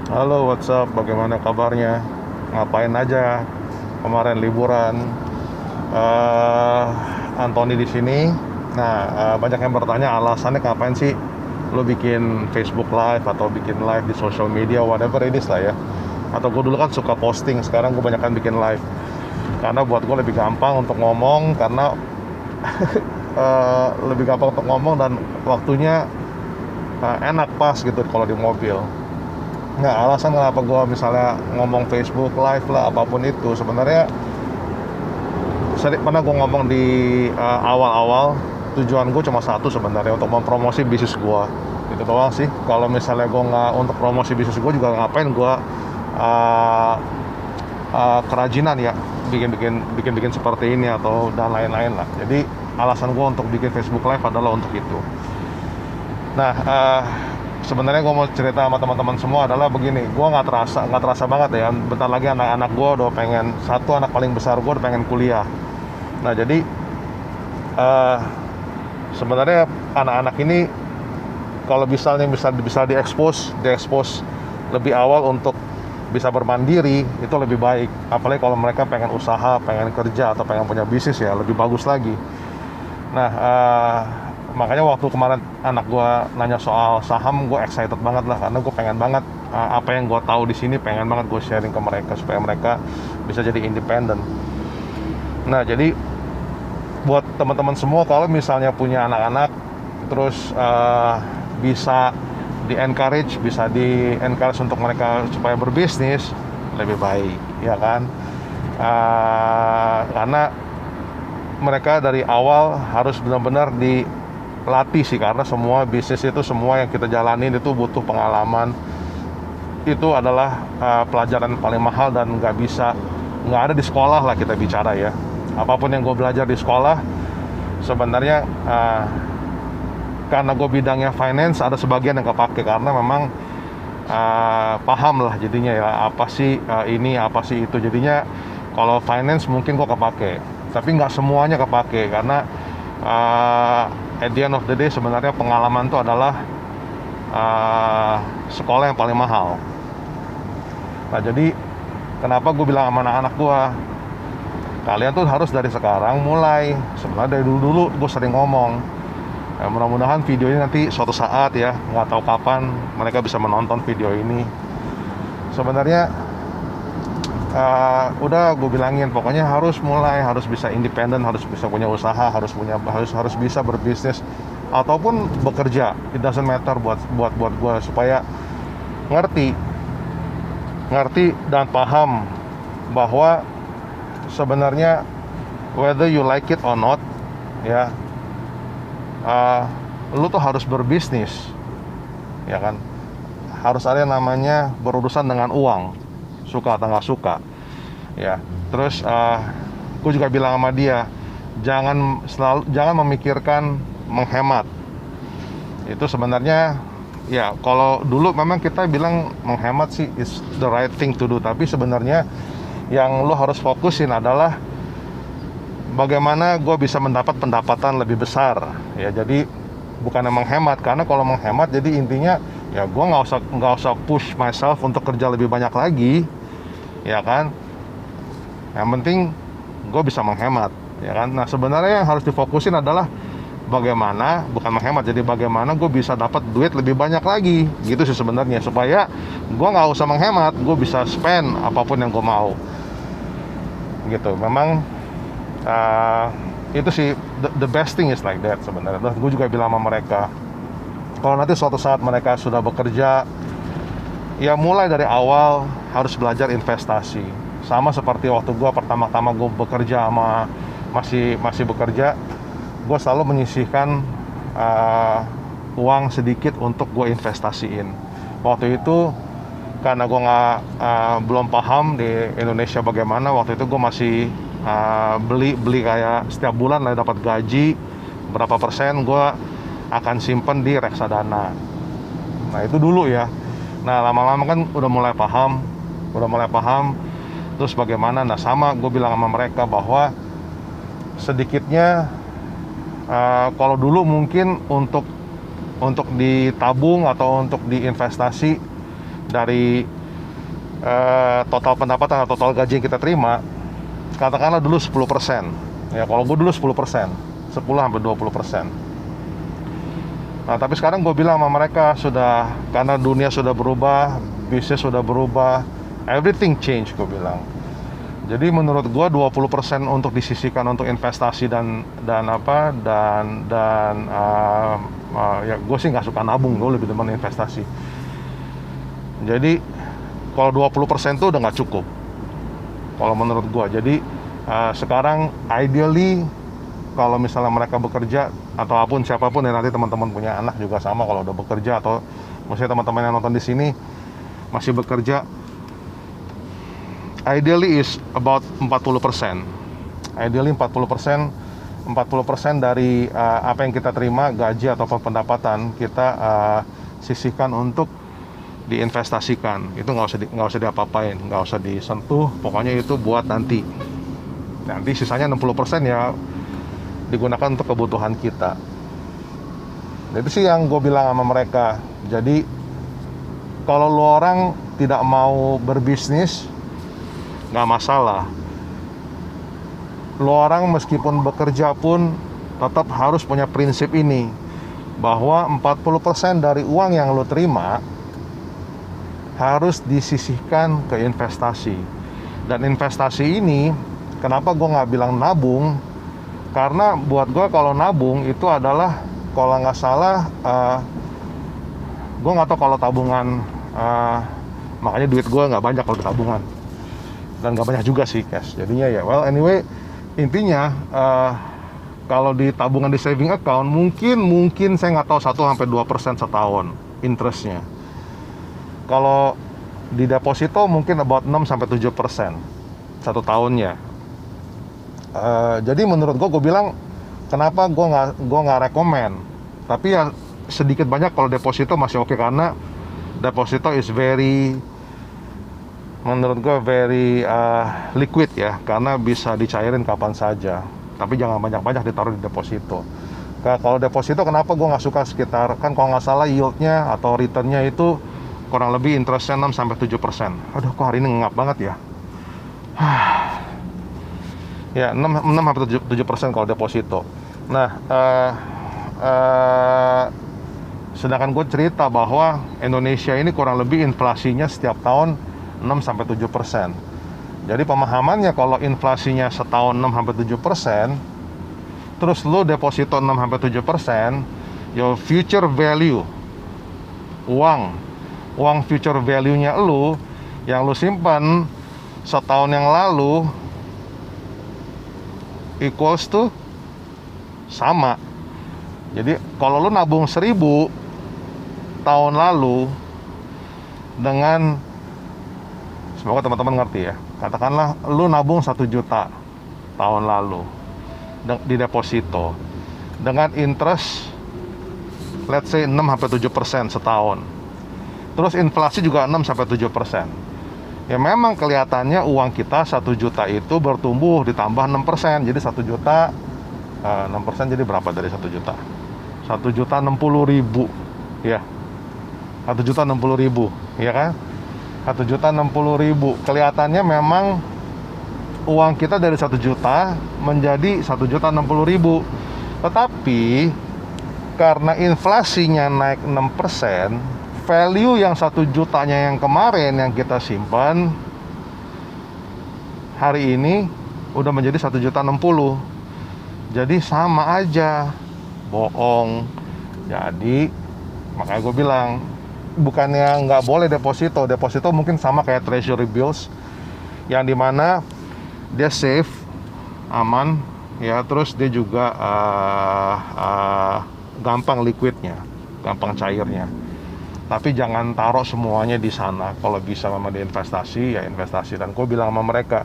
Halo, what's up? Bagaimana kabarnya? Ngapain aja kemarin liburan? eh Anthony di sini. Nah, banyak yang bertanya alasannya ngapain sih lo bikin Facebook Live atau bikin live di social media, whatever it is lah ya. Atau gue dulu kan suka posting, sekarang gue banyak kan bikin live. Karena buat gue lebih gampang untuk ngomong, karena lebih gampang untuk ngomong dan waktunya enak pas gitu kalau di mobil. Nah, alasan kenapa gue misalnya ngomong Facebook Live lah, apapun itu, sebenarnya sering pernah gue ngomong di awal-awal, tujuan gue cuma satu sebenarnya, untuk mempromosi bisnis gue. Itu doang sih. Kalau misalnya gue nggak untuk promosi bisnis gue, juga ngapain gue uh, kerajinan ya, bikin seperti ini atau dan lain-lain lah. Jadi alasan gue untuk bikin Facebook Live adalah untuk itu. Nah, sebenarnya gue mau cerita sama teman-teman semua adalah begini. Gue nggak terasa banget ya. Bentar lagi anak-anak gue udah pengen, satu anak paling besar gue udah pengen kuliah. Nah, jadi sebenarnya anak-anak ini kalau misalnya bisa diekspos lebih awal untuk bisa bermandiri, itu lebih baik. Apalagi kalau mereka pengen usaha, pengen kerja atau pengen punya bisnis, ya lebih bagus lagi. Nah, makanya waktu kemarin anak gue nanya soal saham, gue excited banget lah, karena gue pengen banget apa yang gue tahu di sini pengen banget gue sharing ke mereka supaya mereka bisa jadi independen. Nah, jadi buat teman-teman semua, kalau misalnya punya anak-anak terus bisa di encourage untuk mereka supaya berbisnis, lebih baik ya kan. Karena mereka dari awal harus benar-benar dilatih sih, karena semua bisnis itu, semua yang kita jalanin itu butuh pengalaman. Itu adalah pelajaran paling mahal dan nggak ada di sekolah lah kita bicara ya. Apapun yang gue belajar di sekolah sebenarnya, karena gue bidangnya finance, ada sebagian yang kepake karena memang paham lah jadinya ya, apa sih ini, apa sih itu. Jadinya kalau finance mungkin gue kepake, tapi nggak semuanya kepake, karena at the end of the day sebenarnya pengalaman itu adalah sekolah yang paling mahal. Nah, jadi kenapa gue bilang sama anak-anak gue, kalian tuh harus dari sekarang mulai. Sebenarnya dari dulu gue sering ngomong, mudah-mudahan video ini nanti suatu saat ya, nggak tahu kapan mereka bisa menonton video ini. Sebenarnya udah gue bilangin, pokoknya harus mulai, harus bisa independen, harus bisa punya usaha, harus bisa berbisnis ataupun bekerja. It doesn't matter buat gue, supaya ngerti dan paham bahwa sebenarnya whether you like it or not ya, lu tuh harus berbisnis ya kan. Harus ada yang namanya berurusan dengan uang, suka atau nggak suka ya. Terus gue juga bilang sama dia, jangan memikirkan menghemat. Itu sebenarnya ya, kalau dulu memang kita bilang menghemat sih is the right thing to do, tapi sebenarnya yang lo harus fokusin adalah bagaimana gue bisa mendapat pendapatan lebih besar ya. Jadi bukan menghemat, karena kalau menghemat jadi intinya ya gue nggak usah push myself untuk kerja lebih banyak lagi ya kan. Yang penting gue bisa menghemat ya kan. Nah, sebenarnya yang harus difokusin adalah bagaimana, bukan menghemat, jadi bagaimana gue bisa dapat duit lebih banyak lagi gitu sih sebenarnya, supaya gue nggak usah menghemat, gue bisa spend apapun yang gue mau gitu. Memang itu sih the best thing is like that sebenarnya. Dan gue juga bilang sama mereka, kalau nanti suatu saat mereka sudah bekerja, ya mulai dari awal harus belajar investasi. Sama seperti waktu gue pertama-tama gue bekerja, masih bekerja, gue selalu menyisihkan uang sedikit untuk gue investasiin. Waktu itu karena gue belum paham di Indonesia bagaimana, waktu itu gue masih beli kayak setiap bulan lah dapat gaji berapa persen gue akan simpen di reksadana. Nah, itu dulu ya. Nah, lama-lama kan udah mulai paham terus bagaimana. Nah, sama gue bilang sama mereka bahwa sedikitnya kalau dulu mungkin untuk ditabung atau untuk diinvestasi dari total pendapatan atau total gaji yang kita terima, katakanlah dulu 10%. Ya, kalau gue dulu 10%, 10-20%. Nah, tapi sekarang gue bilang sama mereka, sudah, karena dunia sudah berubah, bisnis sudah berubah, everything change, gue bilang. Jadi menurut gue 20% untuk disisihkan untuk investasi dan ya gue sih nggak suka nabung, gue lebih demen investasi. Jadi kalau 20% itu udah nggak cukup kalau menurut gue. Jadi sekarang ideally kalau misalnya mereka bekerja, ataupun siapapun ya, nanti teman-teman punya anak juga sama, kalau udah bekerja, atau maksudnya teman-teman yang nonton di sini masih bekerja, ideally is about 40%. Ideally 40% dari apa yang kita terima, gaji ataupun pendapatan, kita sisihkan untuk diinvestasikan. Itu nggak usah diapa-apain, nggak usah disentuh, pokoknya itu buat nanti sisanya 60% ya digunakan untuk kebutuhan kita. Itu sih yang gue bilang sama mereka. Jadi kalau lu orang tidak mau berbisnis, nggak masalah. Lu orang meskipun bekerja pun tetap harus punya prinsip ini, bahwa 40% dari uang yang lu terima harus disisihkan ke investasi. Dan investasi ini, kenapa gue nggak bilang nabung? Karena buat gue kalau nabung itu adalah, kalau nggak salah, gue nggak tahu kalau tabungan, makanya duit gue nggak banyak kalau di tabungan, dan nggak banyak juga sih cash. Jadinya ya, well anyway, intinya kalau di tabungan di saving account mungkin saya nggak tahu 1-2% setahun interestnya. Kalau di deposito mungkin about 6-7% satu tahunnya. Jadi menurut gue bilang, kenapa gue nggak rekomen. Tapi ya sedikit banyak kalau deposito masih oke, karena deposito is menurut gue very liquid ya, karena bisa dicairin kapan saja. Tapi jangan banyak-banyak ditaruh di deposito. Kalau deposito, kenapa gue nggak suka, sekitar, kan kalau nggak salah yieldnya atau returnnya itu kurang lebih interestnya 6-7%. Aduh, kok hari ini ngap banget ya. Ya, 6-7% kalau deposito. Nah, sedangkan gue cerita bahwa Indonesia ini kurang lebih inflasinya setiap tahun 6-7%. Jadi pemahamannya, kalau inflasinya setahun 6-7%, terus lu deposito 6-7%, your future value, uang future value-nya lu yang lu simpan setahun yang lalu equals to sama. Jadi kalau lu nabung 1.000 tahun lalu dengan, semoga teman-teman ngerti ya, katakanlah lu nabung 1 juta tahun lalu di deposito dengan interest let's say 6-7% setahun, terus inflasi juga 6-7%. Ya memang kelihatannya uang kita 1 juta itu bertumbuh ditambah 6%. Jadi 1 juta 6% jadi berapa dari 1 juta? 1.060.000 ya. 1.060.000 ya kan? 1.060.000. Kelihatannya memang uang kita dari 1 juta menjadi 1.060.000. Tetapi karena inflasinya naik 6%, value yang 1 jutanya yang kemarin yang kita simpan hari ini udah menjadi 1.060.000. Jadi sama aja, bohong. Jadi makanya gue bilang, bukannya nggak boleh deposito. Deposito mungkin sama kayak treasury bills, yang dimana dia safe, aman ya, terus dia juga gampang liquidnya, gampang cairnya. Tapi jangan taruh semuanya di sana. Kalau bisa memang diinvestasi, ya investasi. Dan gue bilang sama mereka,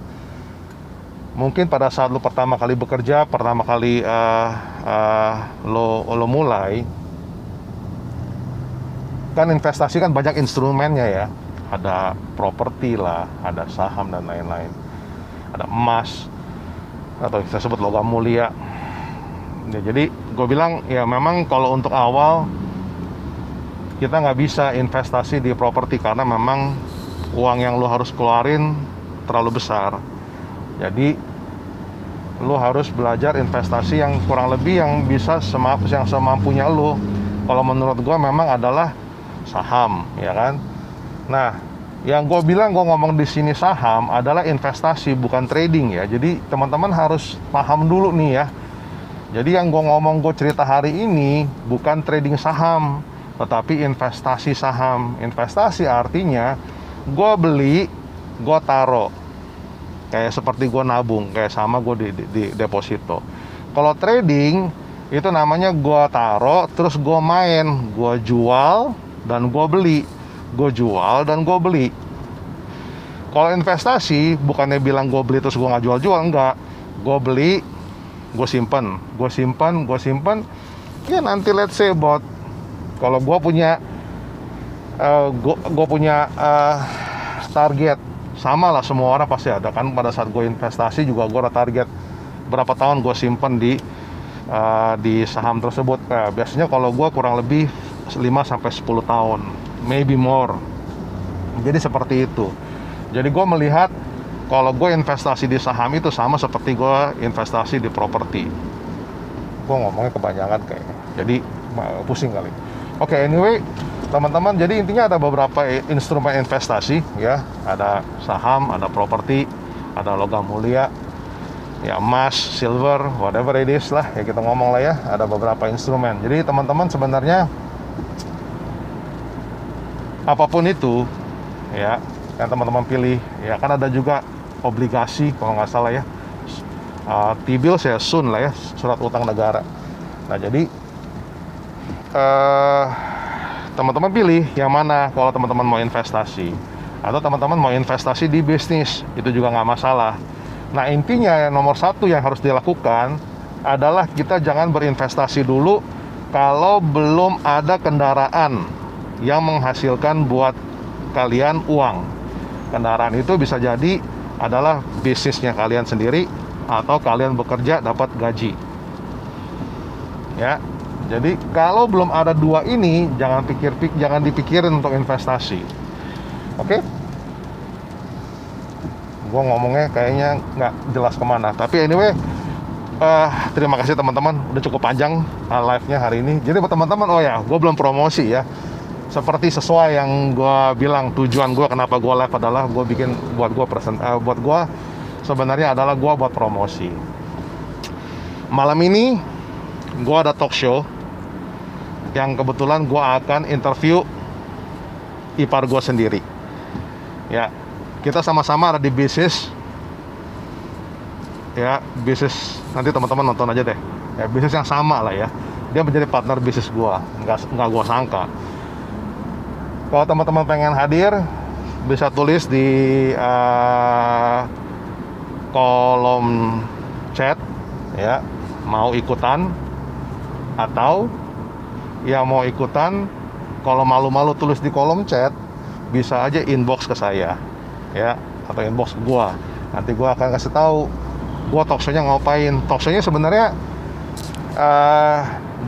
mungkin pada saat lu pertama kali bekerja, pertama kali lo mulai, kan investasi kan banyak instrumennya ya. Ada properti lah, ada saham dan lain-lain, ada emas, atau kita sebut logam mulia ya. Jadi gue bilang ya, memang kalau untuk awal kita nggak bisa investasi di properti, karena memang uang yang lu harus keluarin terlalu besar. Jadi lu harus belajar investasi yang kurang lebih yang bisa yang semampunya lu. Kalau menurut gua memang adalah saham, ya kan? Nah, yang gue bilang gue ngomong di sini saham adalah investasi, bukan trading ya. Jadi teman-teman harus paham dulu nih ya. Jadi yang gue ngomong, gue cerita hari ini bukan trading saham, tetapi investasi saham. Investasi artinya gue beli, gue taruh, kayak seperti gue nabung, kayak sama gue di deposito. Kalau trading itu namanya gue taruh, terus gue main, gue jual dan gue beli, gue jual dan gue beli. Kalau investasi bukannya bilang gue beli terus gue nggak jual-jual, enggak. Gue beli, gue simpen, ya nanti let's say about, kalau gue punya target, sama lah semua orang pasti ada kan. Pada saat gue investasi juga gue ada target berapa tahun gue simpen di saham tersebut. Biasanya kalau gue kurang lebih 5-10 tahun, maybe more. Jadi seperti itu. Jadi gue melihat kalau gue investasi di saham itu sama seperti gue investasi di properti. Gue ngomongnya kebanyakan kayaknya, jadi pusing kali. Oke, anyway teman-teman, jadi intinya ada beberapa instrumen investasi ya. Ada saham, ada properti, ada logam mulia, ya emas, silver, whatever it is lah ya kita ngomong lah ya. Ada beberapa instrumen. Jadi teman-teman sebenarnya apapun itu ya yang teman-teman pilih ya, kan ada juga obligasi kalau nggak salah ya, T-bills ya, SUN lah ya, surat utang negara. Nah jadi teman-teman pilih yang mana kalau teman-teman mau investasi, atau teman-teman mau investasi di bisnis, itu juga nggak masalah. Nah intinya yang nomor satu yang harus dilakukan adalah kita jangan berinvestasi dulu kalau belum ada kendaraan yang menghasilkan buat kalian uang. Kendaraan itu bisa jadi adalah bisnisnya kalian sendiri, atau kalian bekerja dapat gaji. Ya, jadi kalau belum ada dua ini, jangan dipikirin untuk investasi. Oke? Gue ngomongnya kayaknya nggak jelas kemana. Tapi anyway, terima kasih teman-teman, udah cukup panjang live-nya hari ini. Jadi buat teman-teman, oh ya, gue belum promosi ya. Seperti sesuai yang gue bilang, tujuan gue kenapa gue live adalah gue bikin buat gue sebenarnya adalah gue buat promosi. Malam ini gue ada talk show yang kebetulan gue akan interview ipar gue sendiri. Ya, kita sama-sama ada di bisnis. Ya, bisnis, nanti teman-teman nonton aja deh. Ya, bisnis yang sama lah ya. Dia menjadi partner bisnis gue, nggak gue sangka. Kalau teman-teman pengen hadir, bisa tulis di kolom chat ya, mau ikutan, atau ya mau ikutan, kalau malu-malu tulis di kolom chat, bisa aja inbox ke saya ya, atau inbox ke gua. Nanti gua akan kasih tahu gua talkshow-nya ngapain. Talkshow-nya sebenarnya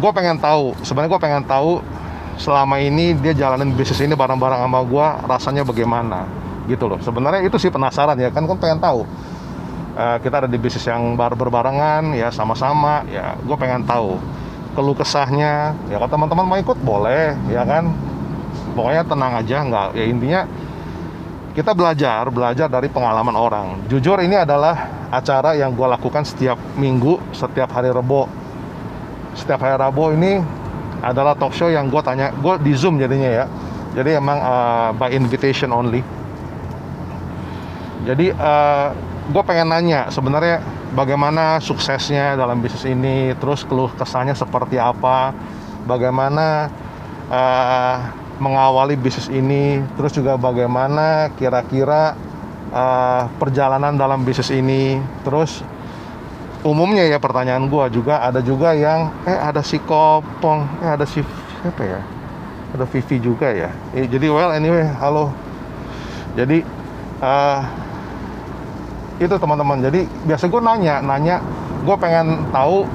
gua pengen tahu selama ini dia jalanin bisnis ini bareng-bareng sama gue, rasanya bagaimana gitu loh. Sebenarnya itu sih penasaran ya, kan pengen tahu. Kita ada di bisnis yang berbarengan ya, sama-sama ya, gue pengen tahu keluh kesahnya ya. Kalau teman-teman mau ikut boleh ya kan, pokoknya tenang aja, nggak ya, intinya kita belajar dari pengalaman orang. Jujur ini adalah acara yang gue lakukan setiap minggu, setiap hari Rabu. Setiap hari Rabu ini adalah talk show yang gue di Zoom jadinya ya. Jadi emang by invitation only. Jadi gue pengen nanya sebenarnya bagaimana suksesnya dalam bisnis ini, terus keluh kesahnya seperti apa, bagaimana mengawali bisnis ini, terus juga bagaimana kira-kira perjalanan dalam bisnis ini. Terus umumnya ya pertanyaan gue juga ada yang ada si Kopong, ada si siapa ya, ada Vivi juga ya. Jadi well anyway, halo. Jadi itu teman-teman. Jadi biasa gue nanya, gue pengen tahu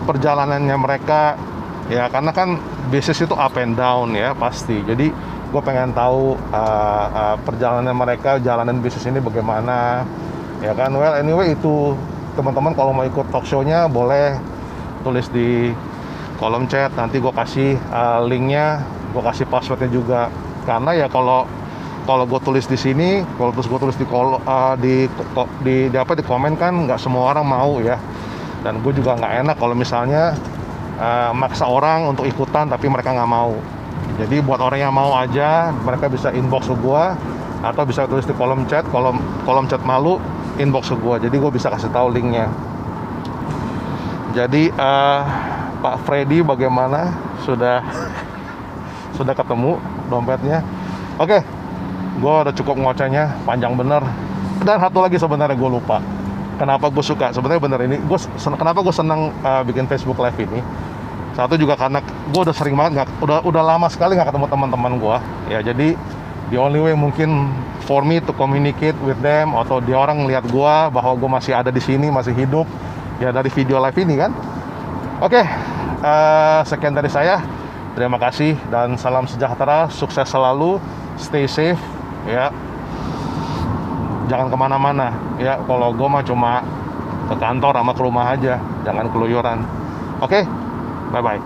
perjalanannya mereka ya, karena kan bisnis itu up and down ya pasti. Jadi gue pengen tahu perjalanan mereka, jalanan bisnis ini bagaimana, ya kan. Well, anyway, itu teman-teman kalau mau ikut talk show-nya boleh tulis di kolom chat, nanti gue kasih linknya, gue kasih passwordnya juga. Karena ya kalau gue tulis di sini, kalau terus gue tulis di di komen kan nggak semua orang mau ya. Dan gue juga nggak enak kalau misalnya maksa orang untuk ikutan tapi mereka nggak mau. Jadi buat orang yang mau aja, mereka bisa inbox ke gue atau bisa tulis di kolom chat malu, inbox ke gue. Jadi gue bisa kasih tahu linknya. Jadi Pak Freddy bagaimana? Sudah ketemu dompetnya? Oke, gue udah cukup ngocehnya, panjang bener. Dan satu lagi sebenarnya gue lupa. Kenapa gue suka? Sebenarnya bener ini. Kenapa gue senang bikin Facebook Live ini? Satu juga karena gue udah sering banget udah lama sekali nggak ketemu teman-teman gue. Ya jadi the only way mungkin for me to communicate with them, atau dia orang ngeliat gue bahwa gue masih ada di sini, masih hidup, ya dari video live ini kan. Oke, sekian dari saya. Terima kasih dan salam sejahtera, sukses selalu, stay safe ya. Jangan kemana-mana ya. Kalau gue mah cuma ke kantor sama ke rumah aja, jangan keluyuran. Oke, bye-bye.